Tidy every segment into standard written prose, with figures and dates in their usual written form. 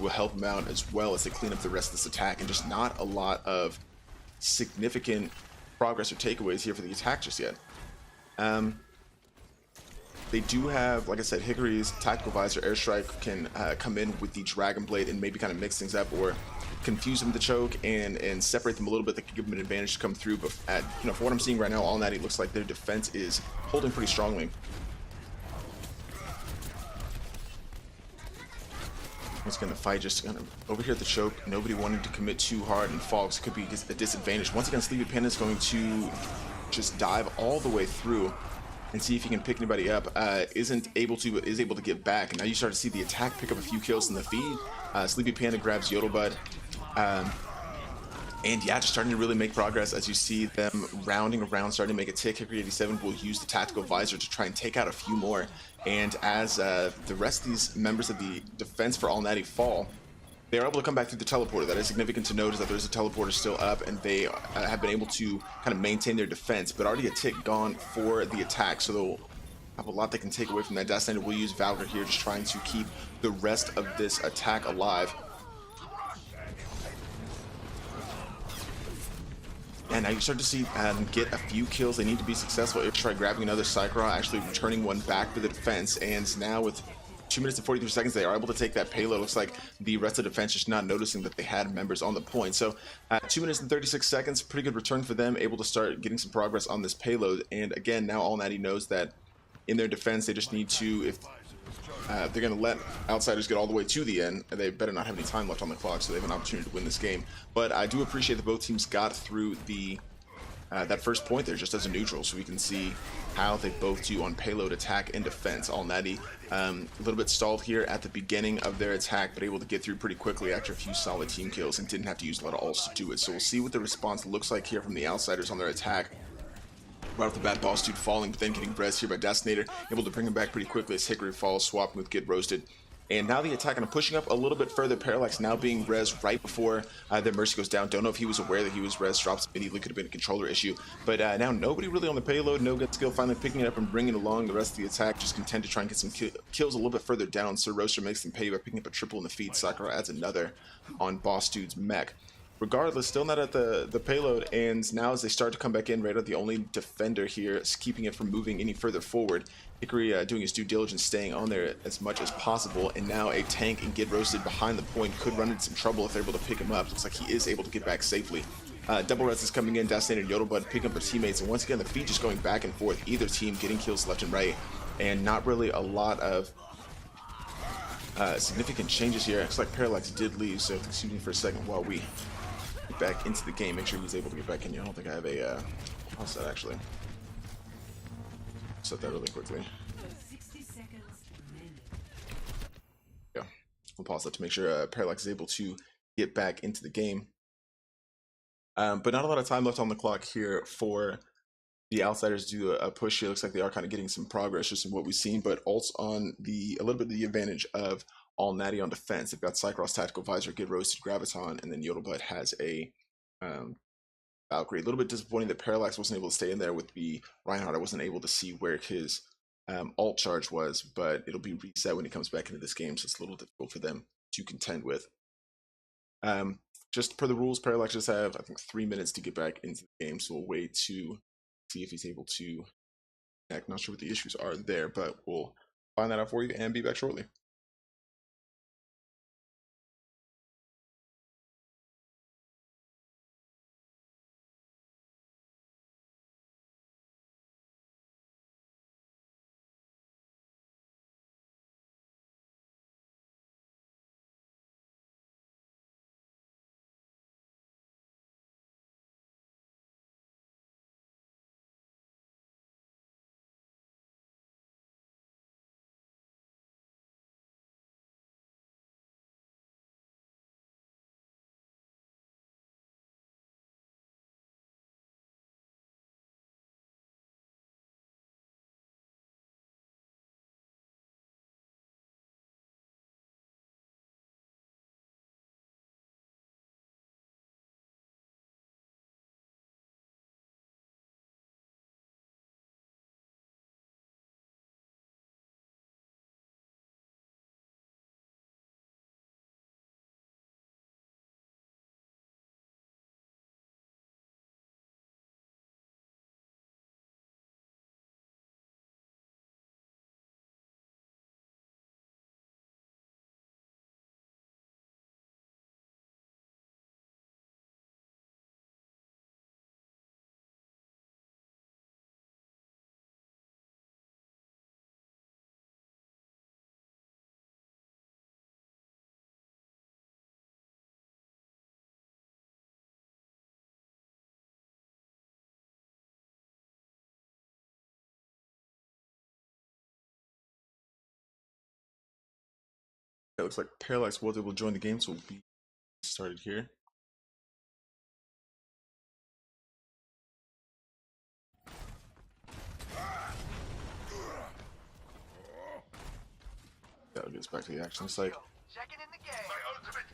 will help him out as well as they clean up the rest of this attack, and just not a lot of significant progress or takeaways here for the attack just yet. They do have, like I said, Hickory's Tactical Visor Airstrike can come in with the Dragon Blade and maybe kind of mix things up or confuse them with the choke and separate them a little bit. That could give them an advantage to come through. But for what I'm seeing right now, All Natty looks like their defense is holding pretty strongly. He's going to fight just kind of over here at the choke. Nobody wanting to commit too hard, and Fogs could be a disadvantage. Once again, Sleepy Panda is going to just dive all the way through and see if he can pick anybody up. Is able to get back, and now you start to see the attack pick up a few kills in the feed. Sleepy Panda grabs Yodelbud, and yeah, just starting to really make progress as you see them rounding around, starting to make a tick. Hickory 87 will use the Tactical Visor to try and take out a few more, and as the rest of these members of the defense for All Natty fall, they are able to come back through the teleporter. That is significant to note, is that there's a teleporter still up, and they have been able to kind of maintain their defense, but already a tick gone for the attack, so they'll have a lot they can take away from that. Deathslander will use Valkyrie here, just trying to keep the rest of this attack alive. And now you start to see them get a few kills. They need to be successful. Try grabbing another Cycra, actually returning one back to the defense, and now with 2 minutes and 43 seconds, they are able to take that payload. Looks like the rest of the defense just not noticing that they had members on the point. So 2 minutes and 36 seconds, pretty good return for them, able to start getting some progress on this payload. And again, now All Natty knows that in their defense, they just need to, if they're going to let Outsiders get all the way to the end, they better not have any time left on the clock, so they have an opportunity to win this game. But I do appreciate that both teams got through the that first point there just as a neutral, so we can see how they both do on payload, attack, and defense. All Natty a little bit stalled here at the beginning of their attack, but able to get through pretty quickly after a few solid team kills and didn't have to use a lot of ults to do it. So we'll see what the response looks like here from the Outsiders on their attack. Right off the bat, Boss Dude falling, but then getting res here by Destinator, able to bring him back pretty quickly as Hickory falls, swapping with Get Roasted. And now the attack, and pushing up a little bit further. Parallax now being res right before their Mercy goes down. Don't know if he was aware that he was res, drops immediately, could have been a controller issue. But now nobody really on the payload, no good skill, finally picking it up and bringing along the rest of the attack. Just content to try and get some kills a little bit further down. Sir Roaster makes them pay by picking up a triple in the feed. Sakura adds another on Boss Dude's mech. Regardless, still not at the payload, and now as they start to come back in, Radar, the only defender here, is keeping it from moving any further forward. Hickory doing his due diligence, staying on there as much as possible, and now a tank and Get Roasted behind the point could run into some trouble if they're able to pick him up. Looks like he is able to get back safely. Double Res is coming in, Destinator and Yodelbud picking up their teammates, and once again the feed just going back and forth, either team getting kills left and right, and not really a lot of significant changes here. Looks like Parallax did leave, so excuse me for a second while we get back into the game. Make sure he's able to get back in here. I don't think I have a how's that actually? Set that really quickly. Yeah, we'll pause that to make sure Parallax is able to get back into the game. But not a lot of time left on the clock here for the Outsiders to do a push here. Looks like they are kind of getting some progress just in what we've seen, but ults on a little bit of the advantage of All Natty on defense. They've got Cycross, Tactical Visor, Get Roasted, Graviton, and then Yodelbud has a Valkyrie. A little bit disappointing that Parallax wasn't able to stay in there with the Reinhardt. I wasn't able to see where his ult charge was, but it'll be reset when he comes back into this game, so it's a little difficult for them to contend with. Just per the rules, Parallax just have, I think, 3 minutes to get back into the game, so we'll wait to see if he's able to connect. Not sure what the issues are there, but we'll find that out for you and be back shortly. It looks like Parallax was able to join the game, so we'll be started here. That'll get us back to the action. It's like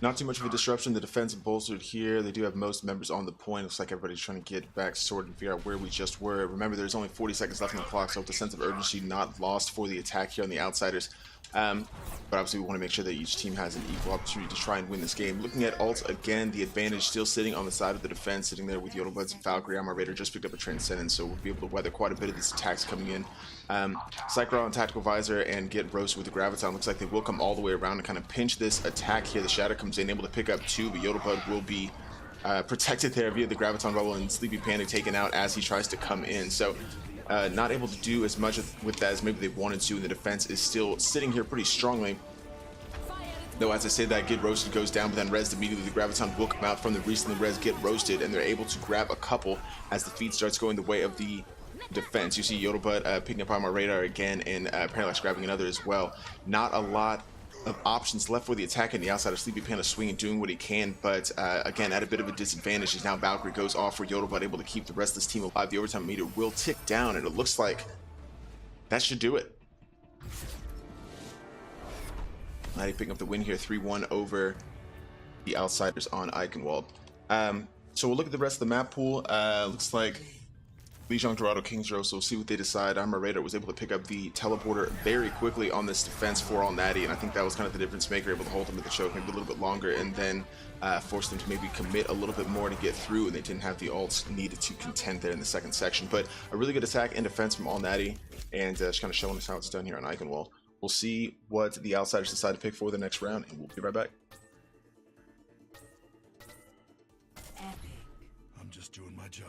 not too much of a disruption. The defense bolstered here. They do have most members on the point. Looks like everybody's trying to get back sorted and figure out where we just were. Remember, there's only 40 seconds left on the clock, so with the sense of urgency not lost for the attack here on the Outsiders. But obviously we want to make sure that each team has an equal opportunity to try and win this game. Looking at ults, again, the advantage still sitting on the side of the defense, sitting there with Yodelbloods and Valkyrie. Armor Raider just picked up a Transcendence, so we'll be able to weather quite a bit of these attacks coming in. Cycler on Tactical Visor and get roasted with the Graviton. Looks like they will come all the way around and kind of pinch this attack here. The Shatter comes in, able to pick up 2, but Yodelblood will be protected there via the Graviton bubble, and Sleepy Panda taken out as he tries to come in. So not able to do as much with that as maybe they wanted to, and the defense is still sitting here pretty strongly. Though as I say that, Get Roasted goes down, but then Res immediately, the Graviton will come out from the recently Res Get Roasted, and they're able to grab a couple as the feed starts going the way of the defense. You see Yodelblood picking up Armor Radar again, and Parallax grabbing another as well. Not a lot of options left for the attack in the outside of Sleepy Panda swinging, doing what he can, but again at a bit of a disadvantage as now Valkyrie goes off for Yodelblood, able to keep the rest of this team alive. The overtime meter will tick down, and it looks like that should do it. Mighty picking up the win here, 3-1 over the Outsiders on Eichenwald. So we'll look at the rest of the map pool. Looks like Lijiang, Dorado, Kings Row, so we'll see what they decide. Armor Raider was able to pick up the teleporter very quickly on this defense for all Natty, and I think that was kind of the difference maker, able to hold them at the choke maybe a little bit longer, and then force them to maybe commit a little bit more to get through, and they didn't have the ults needed to contend there in the second section. But a really good attack and defense from all Natty, and just kind of showing us how it's done here on Eichenwald. We'll see what the Outsiders decide to pick for the next round, and we'll be right back. I'm just doing my job.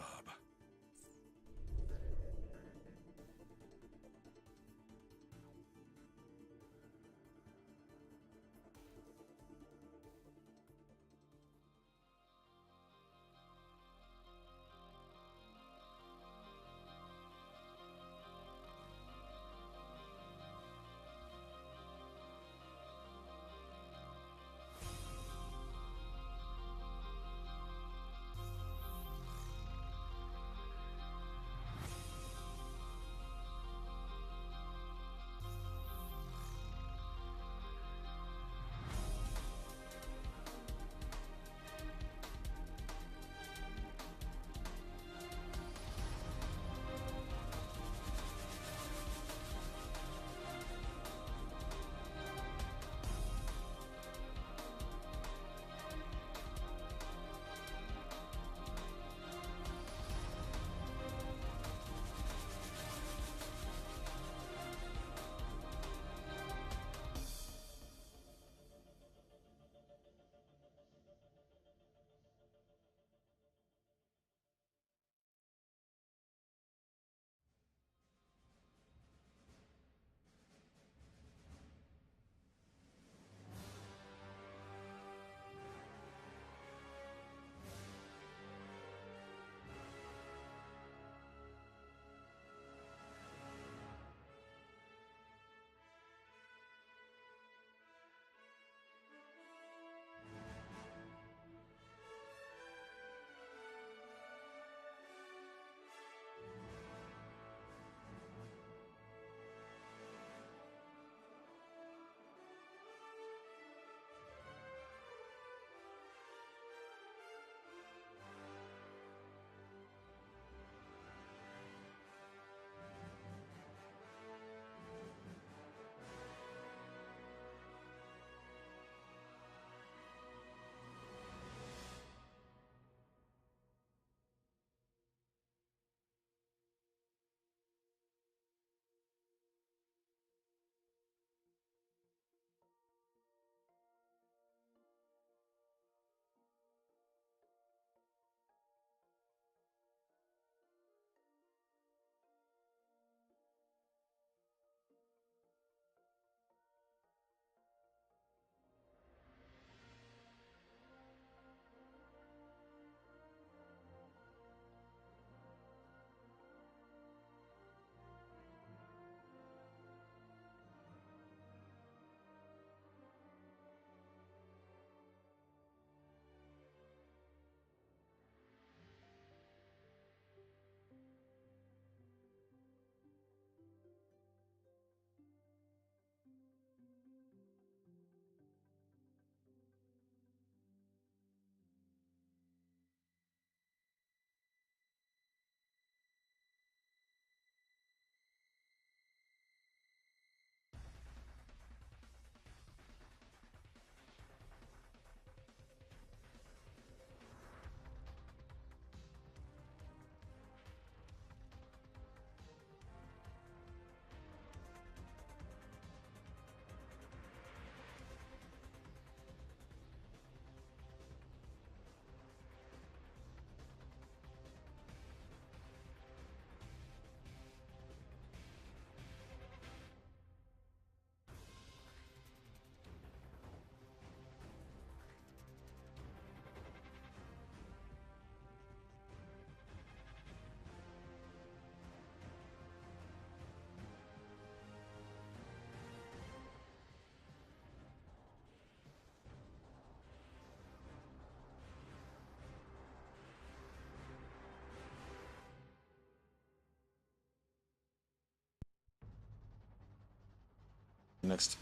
Next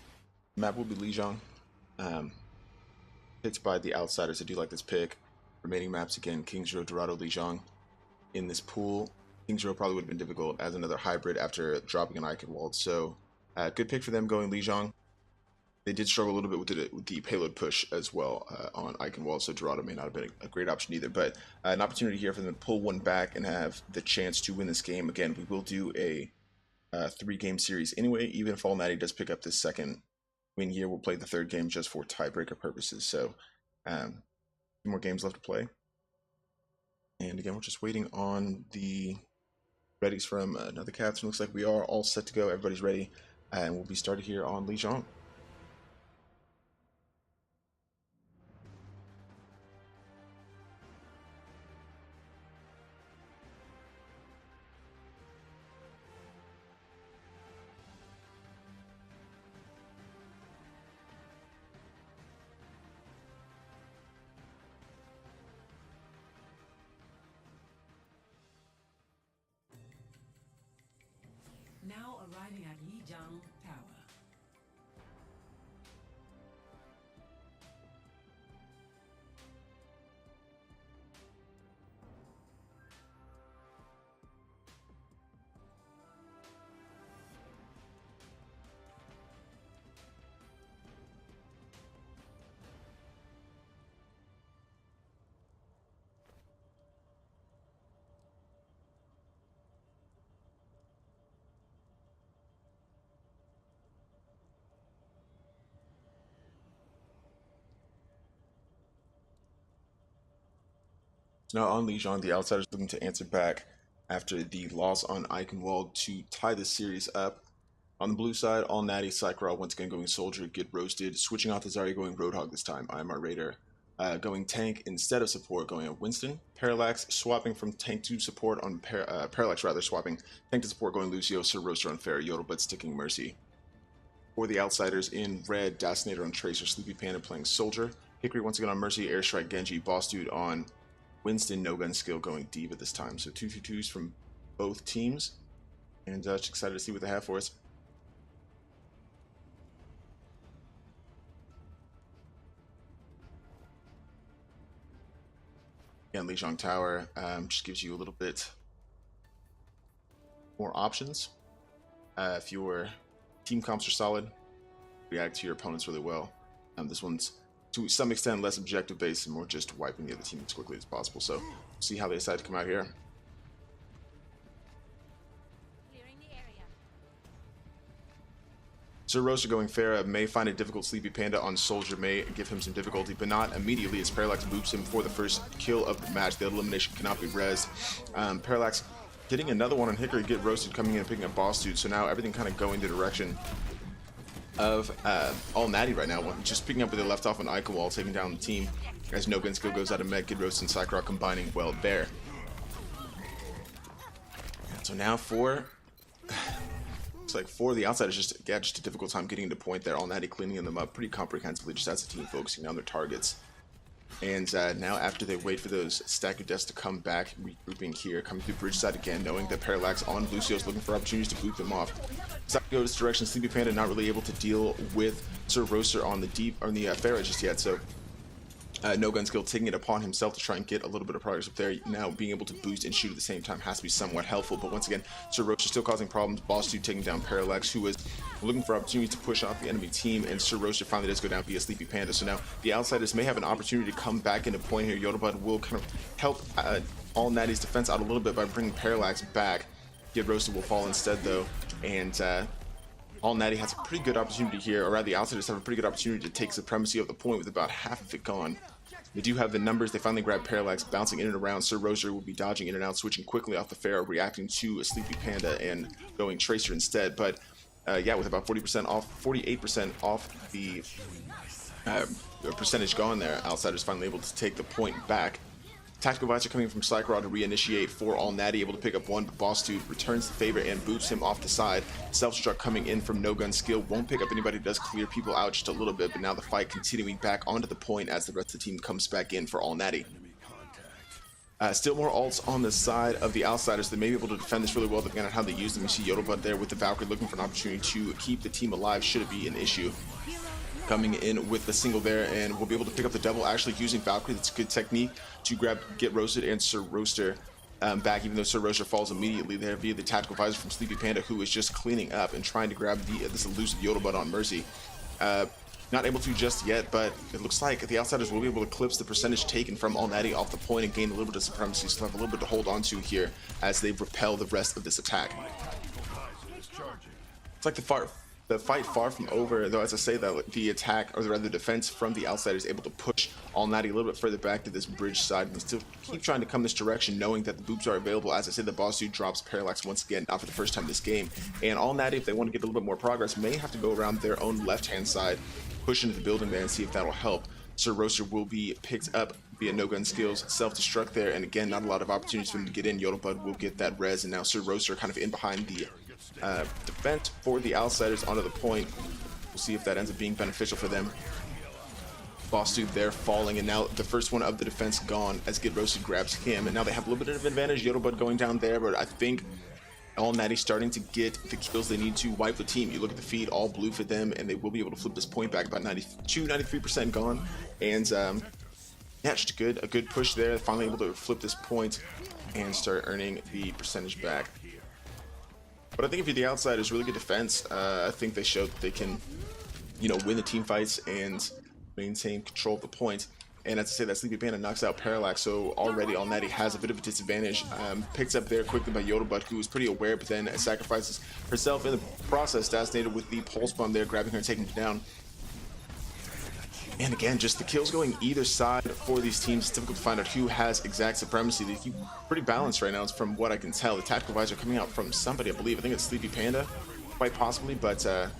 map will be Lijiang. Picked by the Outsiders. I do like this pick. Remaining maps again: Kings Row, Dorado, Lijiang. In this pool, Kings Row probably would have been difficult as another hybrid after dropping an Eichenwald. So, good pick for them going Lijiang. They did struggle a little bit with the payload push as well on Eichenwald, so Dorado may not have been a great option either. But an opportunity here for them to pull one back and have the chance to win this game. Again, we will do a 3-game series anyway. Even if All Natty does pick up this second win here, we'll play the 3rd game just for tiebreaker purposes. So, 2 more games left to play. And again, we're just waiting on the readies from another captain. Looks like we are all set to go. Everybody's ready, and we'll be started here on Lijiang. Now arriving at Lijiang Tower. So now on Lijiang, the Outsiders looking to answer back after the loss on Eichenwald to tie the series up. On the blue side, All Natty, Cycra once again going Soldier, Get Roasted. Switching off the Zarya, going Roadhog this time. IMR Raider going Tank instead of Support, going at Winston. Parallax swapping from Tank to Support on Parallax rather, swapping Tank to Support, going Lucio, Sir Roaster on Fair, Yodelbud sticking Mercy. For the Outsiders in red, Dasinator on Tracer, Sleepy Panda playing Soldier. Hickory once again on Mercy, Airstrike Genji, Boss Dude on Winston, No Gun Skill going Diva this time. So 2-2-2s from both teams. And just excited to see what they have for us. Again, Lijiang Tower just gives you a little bit more options. If your team comps are solid, react to your opponents really well. This one's to some extent less objective based and more just wiping the other team as quickly as possible. So we'll see how they decide to come out here. Sir Roaster going Pharah may find it difficult. Sleepy Panda on Soldier may give him some difficulty, but not immediately as Parallax boops him for the first kill of the match. The elimination cannot be rezzed. Parallax getting another one on Hickory, Get Roasted coming in and picking up Boss Dude. So now everything kind of going the direction of All Natty right now, just picking up where they left off on Eichenwald, taking down the team as No Gun Skill goes out of Med, Get Roasted and Cycra combining well there. So now for looks like for the Outsiders, just a difficult time getting to point there. All Natty cleaning them up pretty comprehensively just as a team, focusing on their targets. And now after they wait for those stack of deaths to come back, regrouping here, coming through bridge side again, knowing that Parallax on Lucio's looking for opportunities to boot them off. Decide to go this direction. Sleepy Panda not really able to deal with Sir Roaster on the Pharah just yet, so No Gun Skill taking it upon himself to try and get a little bit of progress up there. Now being able to boost and shoot at the same time has to be somewhat helpful, but once again, Sir Roaster still causing problems. Boss Dude taking down Parallax, who is looking for opportunities to push off the enemy team, and Sir Roaster finally does go down via Sleepy Panda. So now the Outsiders may have an opportunity to come back into point here. Yodelbud will kind of help All Natty's defense out a little bit by bringing Parallax back. Get Roasted will fall instead though, and All Natty has a pretty good opportunity here, or rather the Outsiders have a pretty good opportunity to take supremacy of the point with about half of it gone. They do have the numbers. They finally grab Parallax, bouncing in and around. Sir Roaster will be dodging in and out, switching quickly off the Pharaoh, reacting to a Sleepy Panda and going Tracer instead. But yeah, with about 40% off, 48% off the percentage gone there, Outsiders finally able to take the point back. Tactical Visor coming from Cycrod to reinitiate for All Natty, able to pick up one, but Boss Dude returns the favor and boots him off the side. Self-Destruct coming in from No Gun Skill, won't pick up anybody, does clear people out just a little bit, but now the fight continuing back onto the point as the rest of the team comes back in for All Natty. Still more ults on the side of the Outsiders. They may be able to defend this really well depending on how they use them. You see Yodelbud there with the Valkyrie looking for an opportunity to keep the team alive should it be an issue. Coming in with the single there, and we'll be able to pick up the double actually using Valkyrie. That's a good technique to grab Get Roasted and Sir Roaster back, even though Sir Roaster falls immediately there via the tactical visor from Sleepy Panda, who is just cleaning up and trying to grab this elusive Yodelbud on Mercy. Not able to just yet, but it looks like the Outsiders will be able to eclipse the percentage taken from Alnati off the point and gain a little bit of supremacy, so have a little bit to hold on to here as they repel the rest of this attack. It's like the fight far from over, though, as I say that the attack, or rather the defense from the Outsiders able to push Alnati a little bit further back to this bridge side and still keep trying to come this direction, knowing that the boops are available. As I said, the boss dude drops Parallax once again, not for the first time this game. And Alnati, if they want to get a little bit more progress, may have to go around their own left-hand side, push into the building there and see if that'll help. Sir Roaster will be picked up via no-gun skills, self-destruct there, and again, not a lot of opportunities for him to get in. Yodelbud will get that res, and now Sir Roaster kind of in behind the defense for the Outsiders onto the point. We'll see if that ends up being beneficial for them. Boss dude there falling, and now the first one of the defense gone as Get Roasted grabs him, and now they have a little bit of advantage. Yodelbud going down there, but I think Alnati starting to get the kills they need to wipe the team. You look at the feed, all blue for them, and they will be able to flip this point back. About 93% gone, and yeah, just a good push there. Finally able to flip this point and start earning the percentage back. But I think if you're the Outsiders, really good defense. I think they showed that they can, you know, win the team fights and maintain control of the point. And as I say, that Sleepy Panda knocks out Parallax, so already Alnati has a bit of a disadvantage. Picked up there quickly by Yodelbud, who was pretty aware, but then sacrifices herself in the process. Assassinated with the pulse bomb there, grabbing her and taking her down. And again, just the kills going either side for these teams. It's difficult to find out who has exact supremacy. They keep pretty balanced right now, it's from what I can tell. The tactical visor coming out from somebody, I believe. I think it's Sleepy Panda, quite possibly, but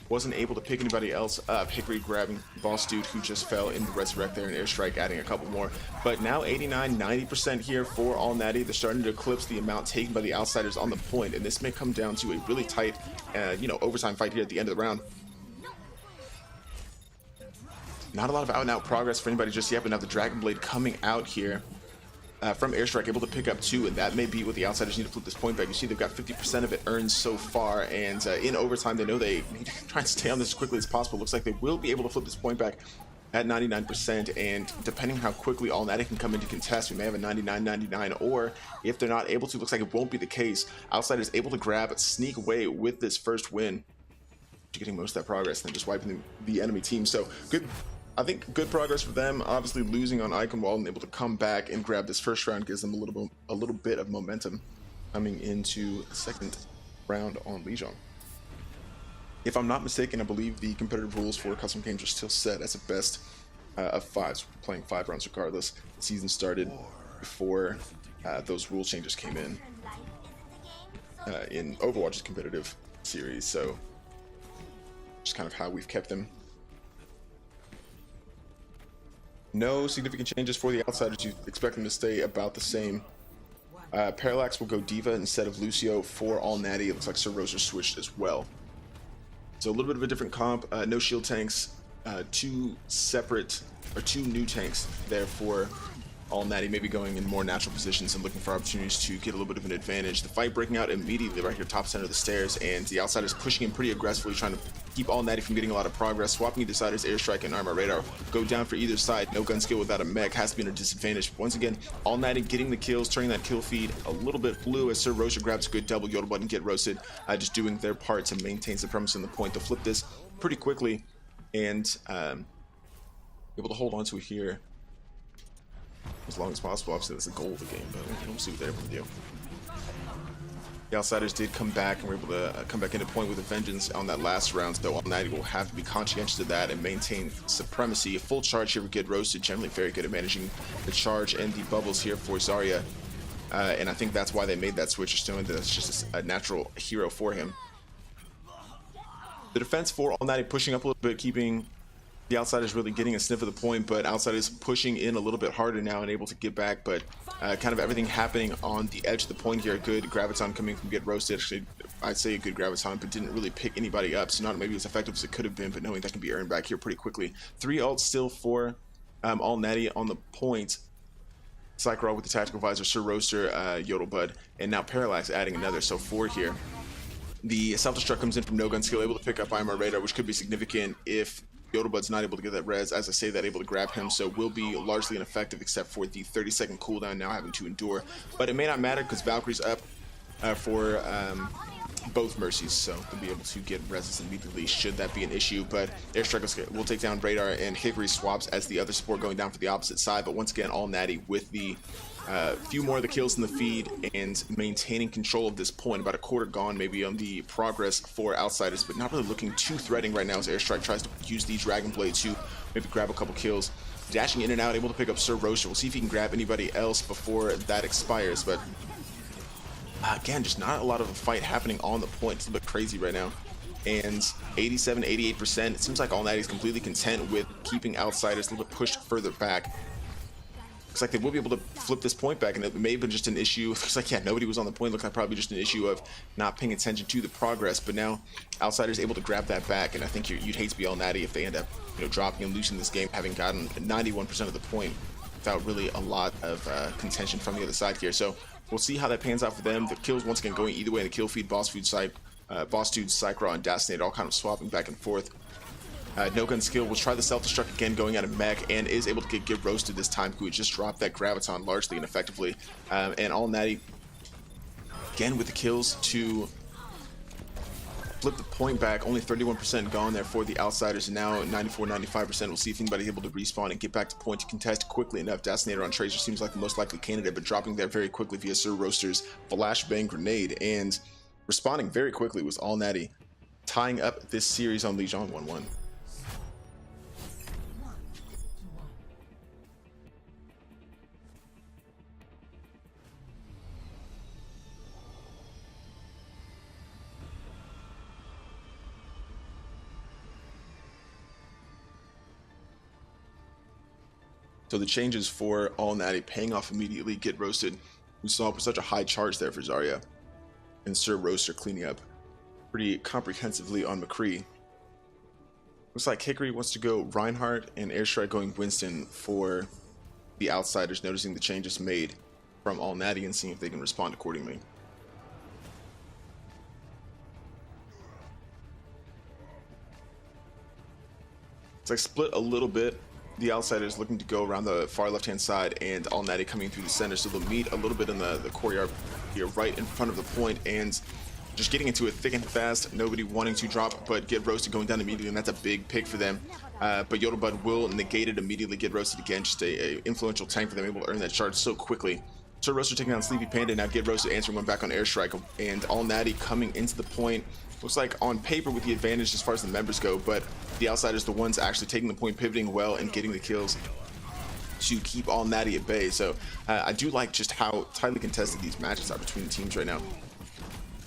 wasn't able to pick anybody else up. Hickory grabbing Boss Dude, who just fell in the Resurrect there, and Airstrike adding a couple more. But now 89-90% here for Alnati. They're starting to eclipse the amount taken by the Outsiders on the point, and this may come down to a really tight, you know, overtime fight here at the end of the round. Not a lot of out-and-out progress for anybody just yet, but now the Dragon Blade coming out here from Airstrike, able to pick up 2, and that may be what the Outsiders need to flip this point back. You see they've got 50% of it earned so far, and in overtime they know they need to try and stay on this as quickly as possible. Looks like they will be able to flip this point back at 99%, and depending how quickly Alnati can come into contest, we may have a 99-99, or if they're not able to, looks like it won't be the case. Outsiders able to grab, sneak away with this first win, getting most of that progress, and then just wiping the enemy team. So good. I think good progress for them. Obviously losing on Eichenwald and able to come back and grab this first round gives them a little bit of momentum coming into the second round on Legion. If I'm not mistaken, I believe the competitive rules for custom games are still set as a best of 5. So we're playing 5 rounds regardless. The season started before those rule changes came in Overwatch's competitive series, so just kind of how we've kept them. No significant changes for the Outsiders. You expect them to stay about the same. Parallax will go Diva instead of Lucio for Alnati. It looks like Sir Roser switched as well. So a little bit of a different comp. No shield tanks. 2 new tanks there for Alnati, maybe going in more natural positions and looking for opportunities to get a little bit of an advantage. The fight breaking out immediately right here, top center of the stairs, and the Outsiders pushing him pretty aggressively, trying to keep Alnati from getting a lot of progress. Swapping either side as Airstrike and Armor Radar go down for either side. No gun skill without a mech has to be at a disadvantage. Once again, Alnati getting the kills, turning that kill feed a little bit blue as Sir Roser grabs a good double. Yodelbud and Get Roasted just doing their part to maintain supremacy on the point. They'll flip this pretty quickly and able to hold on to it here as long as possible. Obviously that's the goal of the game, but we'll see what they're able to do. The Outsiders did come back and were able to come back into point with a vengeance on that last round, so Alnati will have to be conscientious of that and maintain supremacy. A full charge here would Get Roasted, generally very good at managing the charge and the bubbles here for Zarya, and I think that's why they made that switch, just knowing that it's just a natural hero for him. The defense for Alnati pushing up a little bit, keeping the Outsiders really getting a sniff of the point, but Outsiders pushing in a little bit harder now and able to get back, but kind of everything happening on the edge of the point here. A good Graviton coming from Get Roasted. Actually, I'd say a good Graviton, but didn't really pick anybody up, so not maybe as effective as it could have been, but knowing that can be earned back here pretty quickly. 3 ults still for Alnati on the point. Cyclor with the tactical visor, Sir Roaster, Yodelbud, and now Parallax adding another. So 4 here. The self-destruct comes in from No Gun Skill, able to pick up IMR Radar, which could be significant if Yodelbud's not able to get that res. As I say that, able to grab him, so will be largely ineffective except for the 30-second cooldown now having to endure. But it may not matter because Valkyrie's up for both Mercies, so they'll be able to get reses immediately should that be an issue. But Airstrike will take down Radar, and Hickory swaps as the other support going down for the opposite side. But once again, all Natty with the few more of the kills in the feed and maintaining control of this point. About a quarter gone maybe on the progress for Outsiders, but not really looking too threatening right now as Airstrike tries to use the Dragon Blade to maybe grab a couple kills. Dashing in and out, able to pick up Sir Roaster. We'll see if he can grab anybody else before that expires, but again, just not a lot of a fight happening on the point. It's a bit crazy right now. And 87, 88%, it seems like All Natty's completely content with keeping Outsiders a little bit pushed further back. Looks like they will be able to flip this point back, and it may have been just an issue. Looks like, yeah, nobody was on the point. Looks like probably just an issue of not paying attention to the progress, but now Outsiders able to grab that back, and I think you'd hate to be All Natty if they end up, dropping and losing this game, having gotten 91% of the point without really a lot of contention from the other side here. So we'll see how that pans out for them. The kills once again going either way in the kill feed. Boss Dude, Cycra, and Dastinator all kind of swapping back and forth. No Gun Skill will try the self-destruct again, going out of mech, and is able to get roasted this time. Who just dropped that Graviton largely and effectively. And All Natty again with the kills to flip the point back. Only 31% gone there for the Outsiders, and now 94, 95%. We'll see if anybody's able to respawn and get back to point to contest quickly enough. Dastinator on Tracer seems like the most likely candidate, but dropping there very quickly via Sir Roaster's Flashbang Grenade, and responding very quickly was All Natty, tying up this series on Legion 1-1. So the changes for All Natty paying off immediately. Get roasted. We saw such a high charge there for Zarya. And Sir Roaster cleaning up pretty comprehensively on McCree. Looks like Hickory wants to go Reinhardt, and Airstrike going Winston for the Outsiders, noticing the changes made from All Natty and seeing if they can respond accordingly. It's like split a little bit. The Outsiders looking to go around the far left-hand side, and All Natty coming through the center, so they'll meet a little bit in the courtyard here, right in front of the point, and just getting into it thick and fast. Nobody wanting to drop, but get roasted going down immediately, and that's a big pick for them. But Yodelbud will negate it immediately, get roasted again. Just a influential tank for them, able to earn that charge so quickly. Sir Roaster taking down Sleepy Panda, now get roasted, answering one back on Airstrike, and All Natty coming into the point. Looks like on paper with the advantage as far as the members go, but the Outsiders, the ones actually taking the point, pivoting well, and getting the kills to keep All Natty at bay. So I do like just how tightly contested these matches are between the teams right now.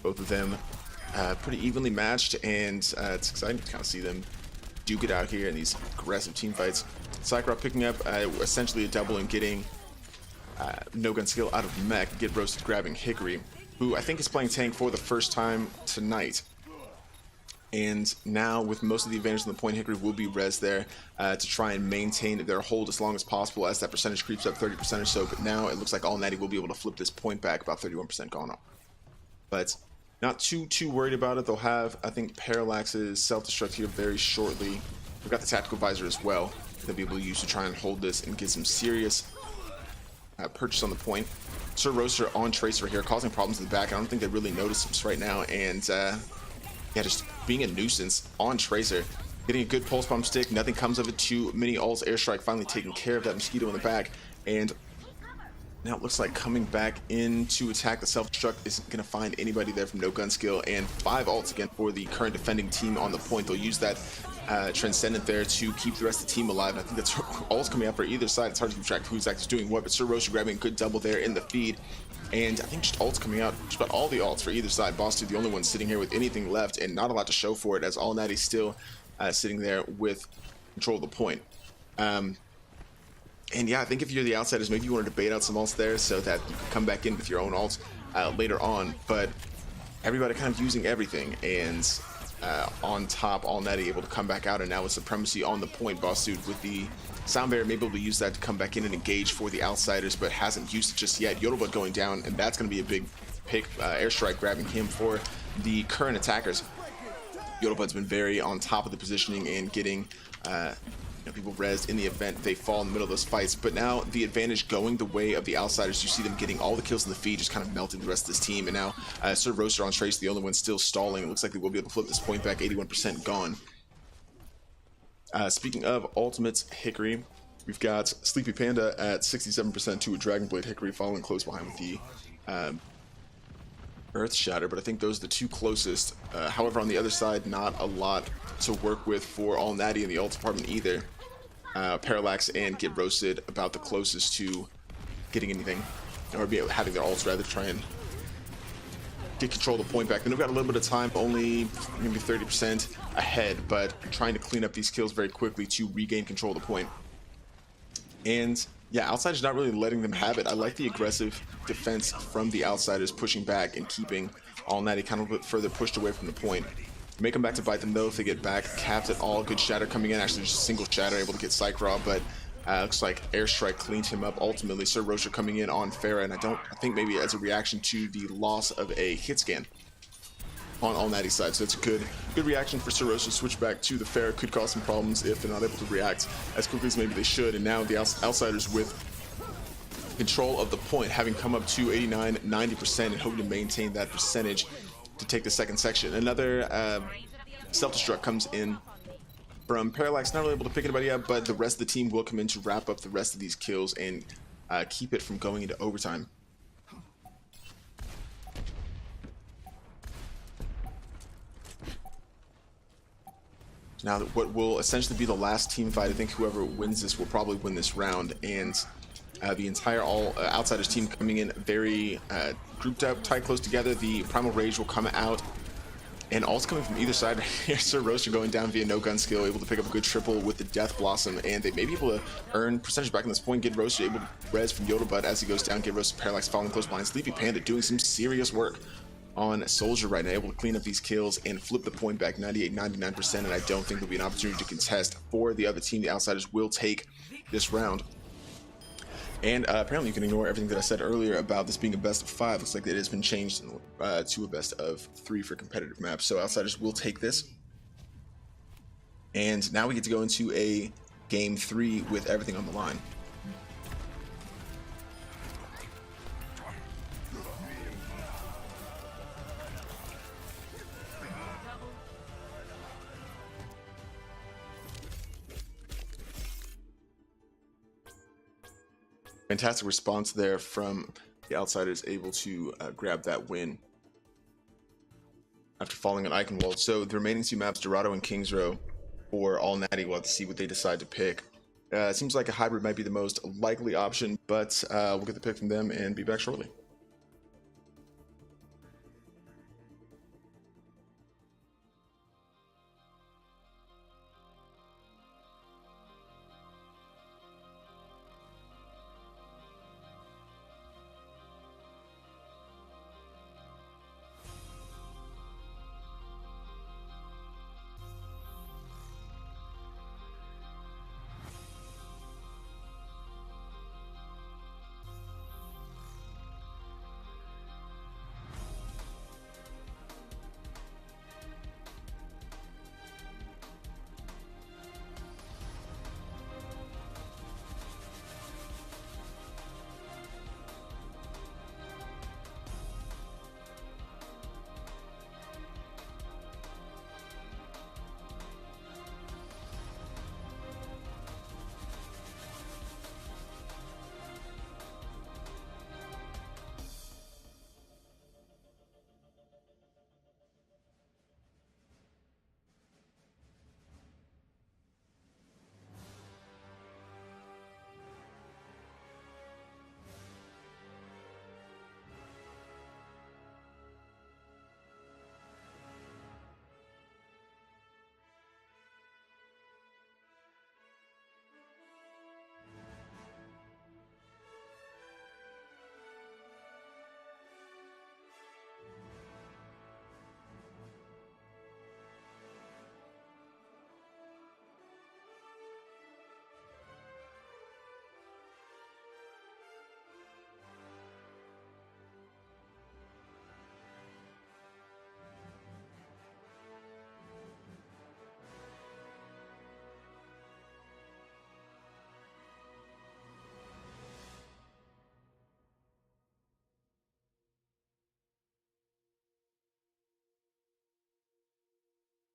Both of them pretty evenly matched, and it's exciting to kind of see them duke it out here in these aggressive team fights. Cycra picking up essentially a double and getting No Gun Skill out of mech, get roasted grabbing Hickory, who I think is playing tank for the first time tonight. And now with most of the advantage on the point, Hickory will be res there to try and maintain their hold as long as possible as that percentage creeps up 30% or so. But now it looks like All Natty will be able to flip this point back, about 31% gone off. But not too worried about it. They'll have, I think, Parallax's self-destruct here very shortly. We've got the tactical visor as well. They'll be able to use to try and hold this and get some serious purchase on the point. Sir Roaster on Tracer here, causing problems in the back. I don't think they really notice this right now, and yeah, just being a nuisance on Tracer. Getting a good pulse bomb stick, nothing comes of it. Too many ults. Airstrike finally taking care of that mosquito in the back, and now it looks like coming back in to attack the self-destruct isn't going to find anybody there from No Gun Skill, and 5 ults again for the current defending team on the point. They'll use that Transcendent there to keep the rest of the team alive. I think that's ults coming out for either side. It's hard to keep track of who's actually doing what, but Sir Roaster grabbing a good double there in the feed. And I think just ults coming out, just about all the ults for either side. Boss Dude the only one sitting here with anything left, and not a lot to show for it, as All Natty still sitting there with control of the point. And yeah, I think if you're the Outsiders, maybe you want to debate out some ults there so that you can come back in with your own ults later on. But everybody kind of using everything, and on top, all netty able to come back out, and now with supremacy on the point, Boss Dude with the sound barrier, maybe able to use that to come back in and engage for the outsiders, but hasn't used it just yet. Yodelbud going down, and that's going to be a big pick. Airstrike grabbing him for the current attackers. Yodelbud's been very on top of the positioning and getting people rezzed in the event they fall in the middle of those fights. But now the advantage going the way of the outsiders. You see them getting all the kills in the feed, just kind of melting the rest of this team. And now Sir Roaster on Trace, the only one still stalling. It looks like they will be able to flip this point back. 81% gone. Speaking of ultimates, Hickory, we've got Sleepy Panda at 67% to a Dragonblade Hickory, following close behind with the Earth Shatter, but I think those are the two closest. However, on the other side, not a lot to work with for All Natty in the ult department either. Parallax and Get Roasted about the closest to getting anything, or having their ults rather, try and get control of the point back. Then we've got a little bit of time, only maybe 30% ahead, but trying to clean up these kills very quickly to regain control of the point. And yeah, Outsiders not really letting them have it. I like the aggressive defense from the Outsiders, pushing back and keeping All Natty kind of a bit further pushed away from the point. May come back to bite them though if they get back. Capped at all. Good shatter coming in. Actually, just a single shatter able to get Psych-Raw, but looks like Airstrike cleaned him up ultimately. Sir Roaster coming in on Farah, and I think maybe as a reaction to the loss of a hit scan on All Natty's side. So that's a good reaction for Sir Roaster to switch back to the Farah. Could cause some problems if they're not able to react as quickly as maybe they should. And now the Outsiders with control of the point, having come up to 89-90% and hoping to maintain that percentage to take the second section. Another self-destruct comes in from Parallax, not really able to pick anybody up, but the rest of the team will come in to wrap up the rest of these kills and keep it from going into overtime. Now, what will essentially be the last team fight, I think whoever wins this will probably win this round, and the entire Outsiders team coming in very grouped up, tight, close together. The Primal Rage will come out, and also coming from either side. Here's Sir Roaster going down via no gun skill, able to pick up a good triple with the Death Blossom, and they may be able to earn percentage back on this point. Get Roaster able to res from Yodelbud as he goes down. Get Roaster Parallax following close behind. Sleepy Panda doing some serious work on Soldier right now, able to clean up these kills and flip the point back 98-99%, and I don't think there'll be an opportunity to contest for the other team. The Outsiders will take this round. And apparently you can ignore everything that I said earlier about this being a best of 5. Looks like it has been changed to a best of 3 for competitive maps. So Outsiders will take this. And now we get to go into a game 3 with everything on the line. Fantastic response there from the Outsiders, able to grab that win after falling on Eichenwald. So the remaining 2 maps, Dorado and Kings Row, for All Natty, we'll have to see what they decide to pick. It seems like a hybrid might be the most likely option, but we'll get the pick from them and be back shortly.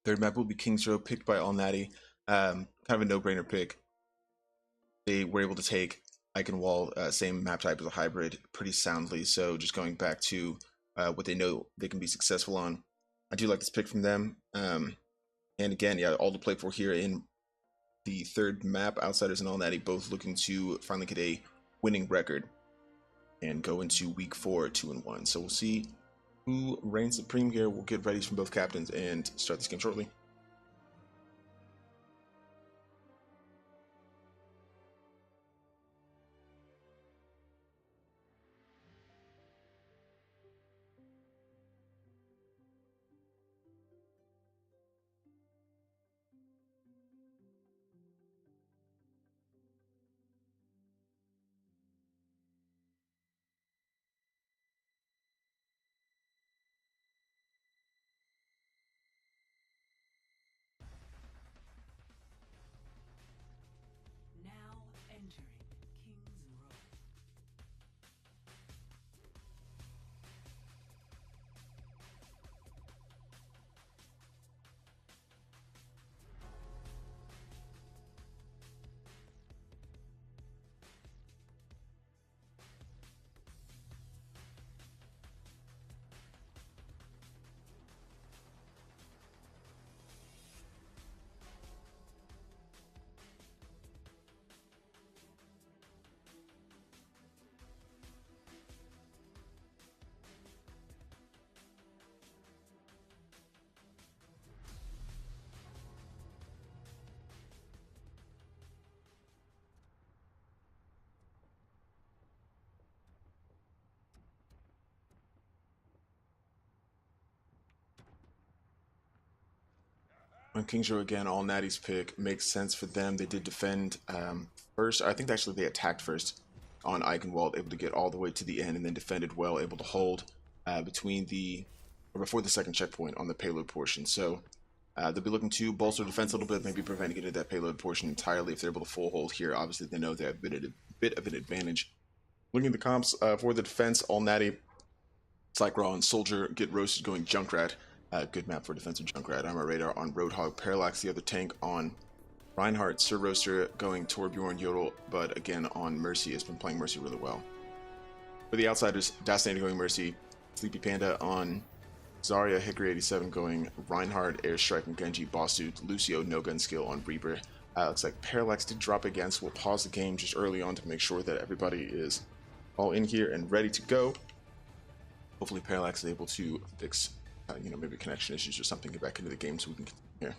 Third map will be Kings Row, picked by All Natty. Kind of a no-brainer pick. They were able to take Eichenwald, same map type as a hybrid, pretty soundly. So just going back to what they know they can be successful on. I do like this pick from them. And again, yeah, all to play for here in the third map. Outsiders and All Natty both looking to finally get a winning record and go into week 4 2-1. So we'll see who reigns supreme here. We'll get readies from both captains and start this game shortly. Now entering King's Row. On Kings Row again, All Natty's pick makes sense for them. They did defend first. I think actually they attacked first on Eichenwald, able to get all the way to the end, and then defended well, able to hold between the or before the second checkpoint on the payload portion. So they'll be looking to bolster defense a little bit, maybe prevent getting that payload portion entirely if they're able to full hold here. Obviously, they know they have a bit of an advantage. Looking at the comps for the defense, All Natty, Cycraw and Soldier get roasted going Junkrat. Good map for defensive Junkrat. Armor Radar on Roadhog. Parallax, the other tank on Reinhardt. Sir Roaster going Torbjorn Yodel, but again on Mercy has been playing Mercy really well. For the outsiders, Dasnator going Mercy. Sleepy Panda on Zarya. Hickory 87 going Reinhardt, Airstrike and Genji. Boss Dude, Lucio, no gun skill on Reaper. Looks like Parallax did drop again, so we'll pause the game just early on to make sure that everybody is all in here and ready to go. Hopefully Parallax is able to fix maybe connection issues or something, get back into the game so we can continue here.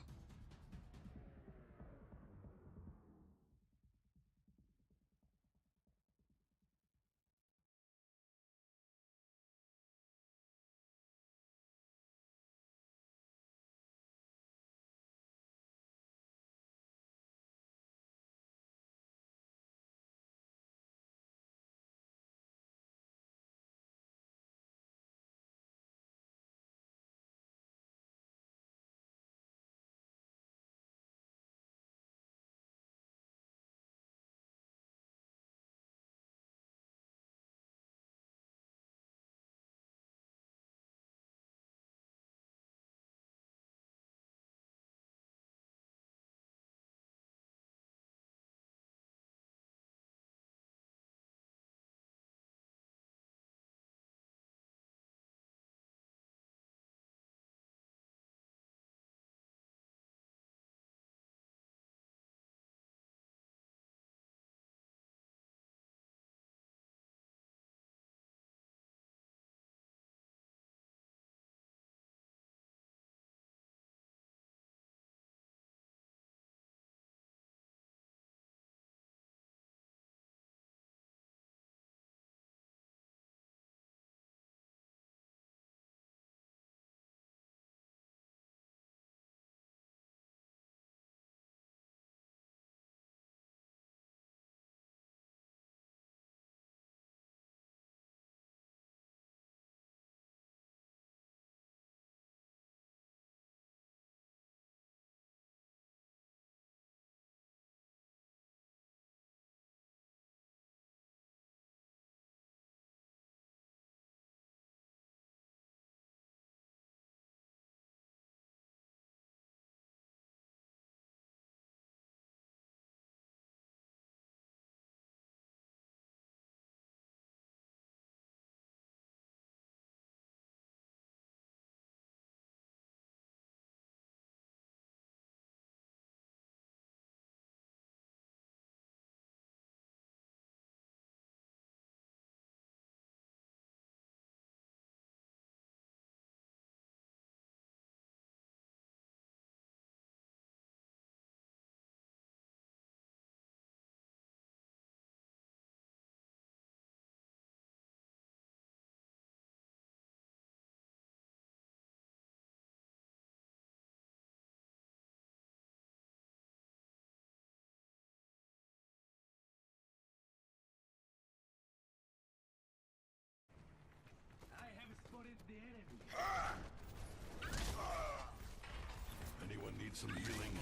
some healing.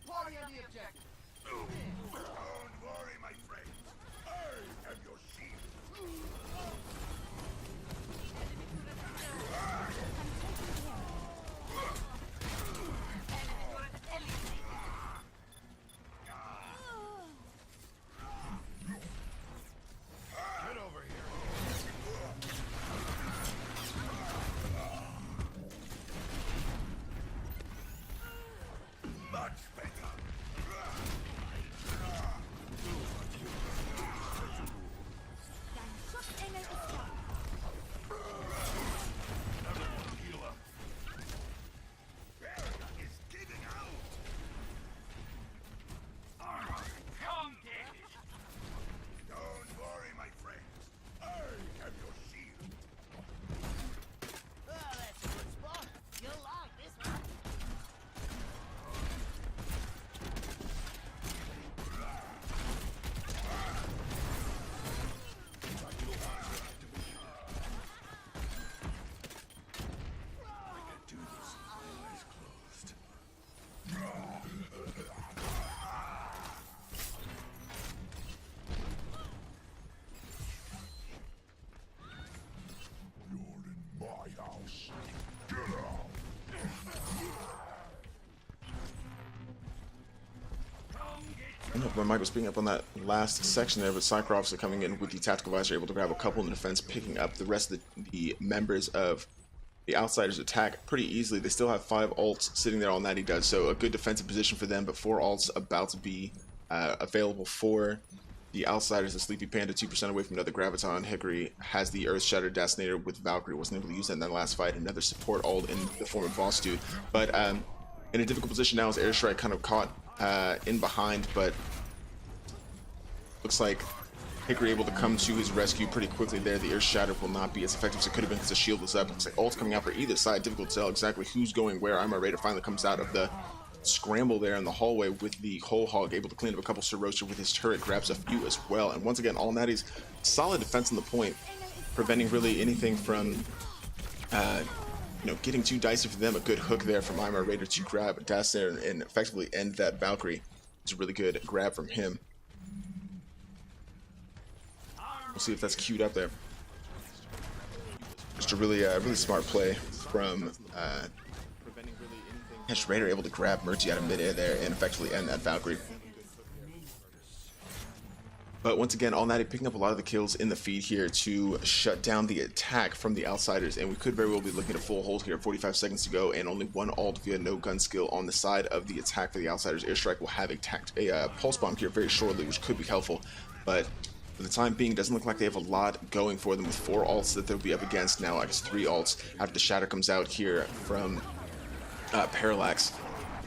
Party on the objective. Don't worry, my friend. I am your shield. Get over here. Much better. Dein Schutzengel ist da. Everyone heal up. Barrier is giving out. Come get it. Don't worry, my friends. I am your shield. Oh, that's a good spot. You'll like this one. Do this eyes closed. You're in my house. Get out. I don't know if my mic was picking up on that last section there, but Cyclops are coming in with the tactical visor, able to grab a couple in the defense, picking up the rest of the members of the Outsiders' attack pretty easily. They still have 5 ults sitting there, all Natty does, so a good defensive position for them, but 4 ults about to be available for the Outsiders. The Sleepy Panda 2% away from another Graviton. Hickory has the Earth Shatter Detonator with Valkyrie, wasn't able to use that in that last fight. Another support ult in the form of Boss Dude, but in a difficult position now as Airstrike kind of caught in behind, but looks like Hickory able to come to his rescue pretty quickly there. The Earth Shatter will not be as effective as it could have been because the shield was up. Looks like ults coming out for either side. Difficult to tell exactly who's going where. I'm Raider finally comes out of the scramble there in the hallway with the Whole Hog, able to clean up a couple Sirosha with his turret, grabs a few as well. And once again, all Natty's solid defense on the point, preventing really anything from getting too dicey for them. A good hook there from Imar Raider to grab Dash there and effectively end that Valkyrie. It's a really good grab from him. We'll see if that's queued up there. Just a really smart play from Dash Raider, able to grab Mercy out of midair there and effectively end that Valkyrie. But once again, All Natty picking up a lot of the kills in the feed here to shut down the attack from the Outsiders, and we could very well be looking at a full hold here. 45 seconds to go, and only 1 ult via no gun skill on the side of the attack for the Outsiders. Airstrike will have a pulse bomb here very shortly, which could be helpful, but for the time being, doesn't look like they have a lot going for them with 4 ults that they'll be up against now. I guess 3 ults after the Shatter comes out here from Parallax.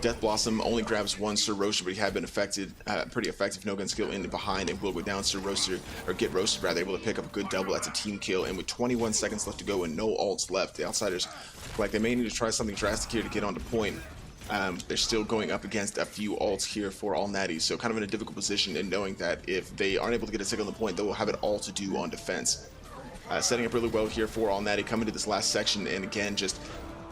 Death Blossom only grabs 1 Sir Roaster, but he had been affected, pretty effective no gun skill in the behind, and will go down Sir Roaster, or get roasted rather, able to pick up a good double. That's a team kill, and with 21 seconds left to go and no ults left, the Outsiders, like they may need to try something drastic here to get onto point. They're still going up against a few ults here for All Natty, so kind of in a difficult position, and knowing that if they aren't able to get a tick on the point, they will have it all to do on defense. Setting up really well here for All Natty, coming to this last section, and again, just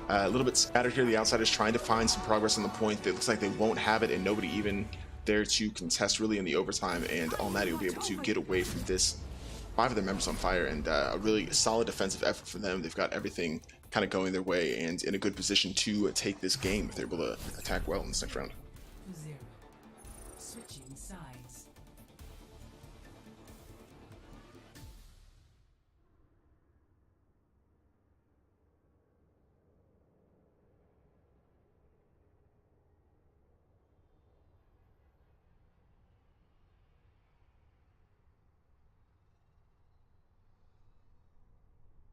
a little bit scattered here. The Outsiders trying to find some progress on the point. It looks like they won't have it, and nobody even there to contest really in the overtime, and All Natty will be able to get away from this. 5 of their members on fire, and a really solid defensive effort for them. They've got everything kind of going their way and in a good position to take this game if they're able to attack well in this next round. 0. Switching sides.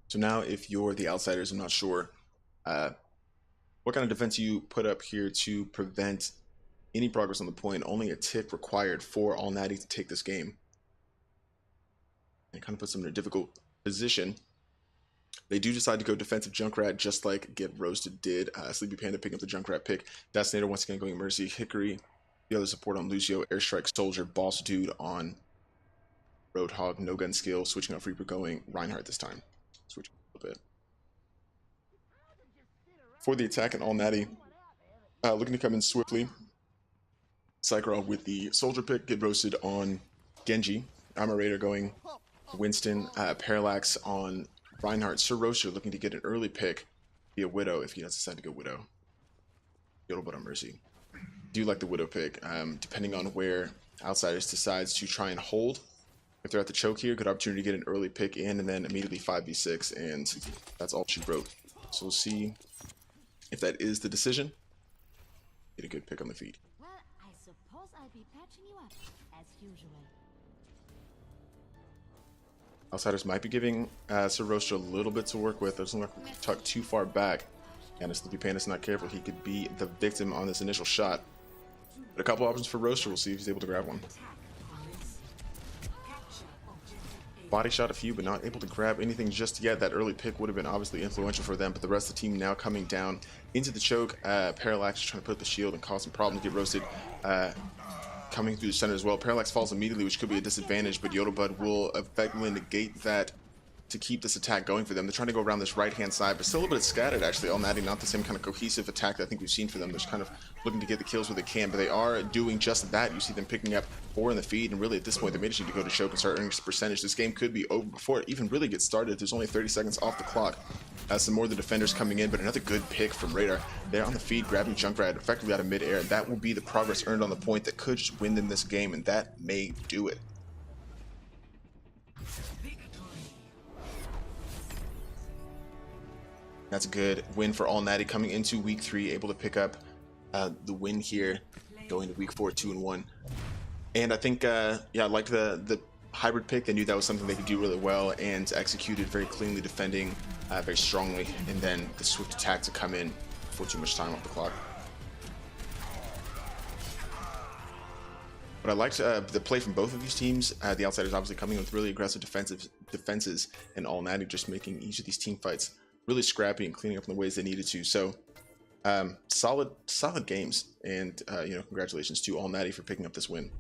So now if you're the Outsiders, I'm not sure what kind of defense you put up here to prevent any progress on the point. Only a tick required for All Natty to take this game. And it kind of puts them in a difficult position. They do decide to go defensive Junkrat, just like Get Roasted did. Sleepy Panda picking up the Junkrat pick. Detonator once again going Mercy. Hickory, the other support on Lucio. Airstrike Soldier. Boss Dude on Roadhog. No gun skill. Switching off Reaper, going Reinhardt this time. Switching a little bit. For the attack and All Natty, looking to come in swiftly. Cyclone with the soldier pick, get roasted on Genji. Armor Raider going Winston, Parallax on Reinhardt. Sir Roaster looking to get an early pick via Widow if he does decide to go Widow. Yodel but on Mercy. Do like the Widow pick, depending on where Outsiders decides to try and hold. If they're at the choke here, good opportunity to get an early pick in and then immediately 5v6, and that's all she wrote. So we'll see if that is the decision. Get a good pick on the feed. Well, I suppose I'll be patching you up, as usual. Outsiders might be giving Sir Roaster a little bit to work with. Doesn't look like we're tucked too far back. And if Sleepy Panda's not careful, he could be the victim on this initial shot. But a couple options for Roaster. We'll see if he's able to grab one. Body shot a few, but not able to grab anything just yet. That early pick would have been obviously influential for them, but the rest of the team now coming down into the choke. Parallax trying to put the shield and cause some problems, get roasted. Coming through the center as well. Parallax falls immediately, which could be a disadvantage, but Yodelbud will effectively negate that to keep this attack going for them. They're trying to go around this right-hand side, but still a little bit scattered, actually. All Natty, not the same kind of cohesive attack that I think we've seen for them. They're just kind of looking to get the kills where they can, but they are doing just that. You see them picking up 4 in the feed, and really at this point, they may just need to go to choke and start earning some percentage. This game could be over before it even really gets started. There's only 30 seconds off the clock. Some more of the defenders coming in, but another good pick from Radar. They're on the feed, grabbing Junkrat effectively out of mid-air. That will be the progress earned on the point that could just win them this game, and that may do it. That's a good win for All Natty coming into week 3, able to pick up the win here, going to week 4, 2-1. And I think, yeah, I liked the hybrid pick. They knew that was something they could do really well and executed very cleanly, defending very strongly, and then the swift attack to come in before too much time off the clock. But I liked the play from both of these teams. The Outsiders obviously coming in with really aggressive defenses, and All Natty just making each of these team fights really scrappy and cleaning up in the ways they needed to. So solid games, and you know, congratulations to All Natty for picking up this win.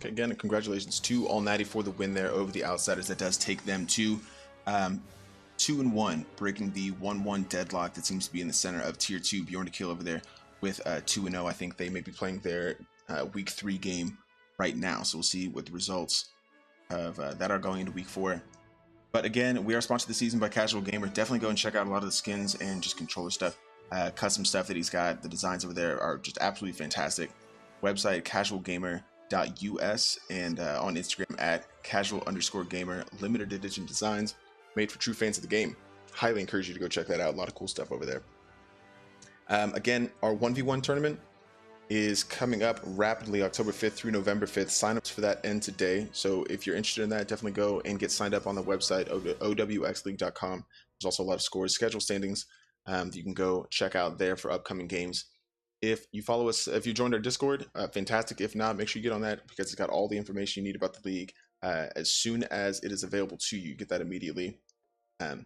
Okay, again, congratulations to All Natty for the win there over the Outsiders. That does take them to 2-1, breaking the 1-1 deadlock that seems to be in the center of Tier 2. Bjorn to kill over there with 2-0. I think they may be playing their Week 3 game right now, so we'll see what the results of that are going into Week 4. But again, we are sponsored this season by Casual Gamer. Definitely go and check out a lot of the skins and just controller stuff, custom stuff that he's got. The designs over there are just absolutely fantastic. Website casualgamer.us, and on Instagram at casual_gamer. Limited edition designs made for true fans of the game. Highly encourage you to go check that out. A lot of cool stuff over there. Again, our 1v1 tournament is coming up rapidly, October 5th through November 5th. Signups for that end today. So if you're interested in that, definitely go and get signed up on the website, OWXleague.com. There's also a lot of scores, schedule standings that you can go check out there for upcoming games. If you follow us, if you joined our Discord, fantastic. If not, make sure you get on that because it's got all the information you need about the league as soon as it is available to you. Get that immediately. So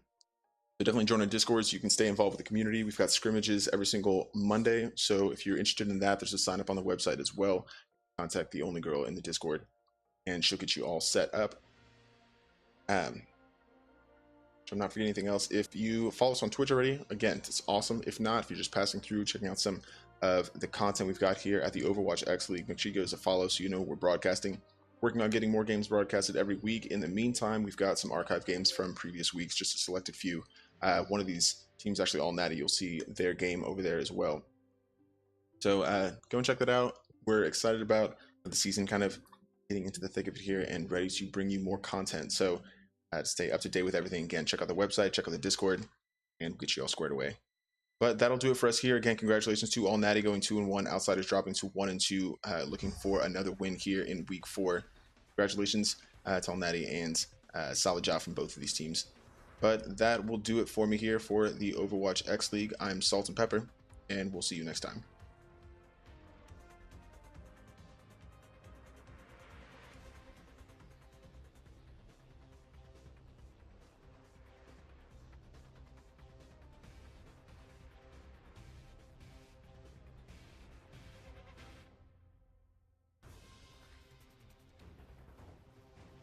definitely join our Discord so you can stay involved with the community. We've got scrimmages every single Monday. So if you're interested in that, there's a sign up on the website as well. Contact the only girl in the Discord and she'll get you all set up. So I'm not forgetting anything else. If you follow us on Twitch already, again, it's awesome. If not, if you're just passing through, checking out some of the content we've got here at the Overwatch X League. Make sure you give us a follow so you know we're broadcasting. Working on getting more games broadcasted every week. In the meantime, we've got some archive games from previous weeks, just a selected few. One of these teams actually all natty. You'll see their game over there as well. So go and check that out. We're excited about the season kind of getting into the thick of it here and ready to bring you more content. So to stay up to date with everything, again, check out the website, check out the Discord, and we'll get you all squared away. But that'll do it for us here. Again, congratulations to all natty going 2-1, Outsiders dropping to 1-2, looking for another win here in week 4. Congratulations to all natty, and solid job from both of these teams. But that will do it for me here for the Overwatch X League. I'm Salt and Pepper, and we'll see you next time.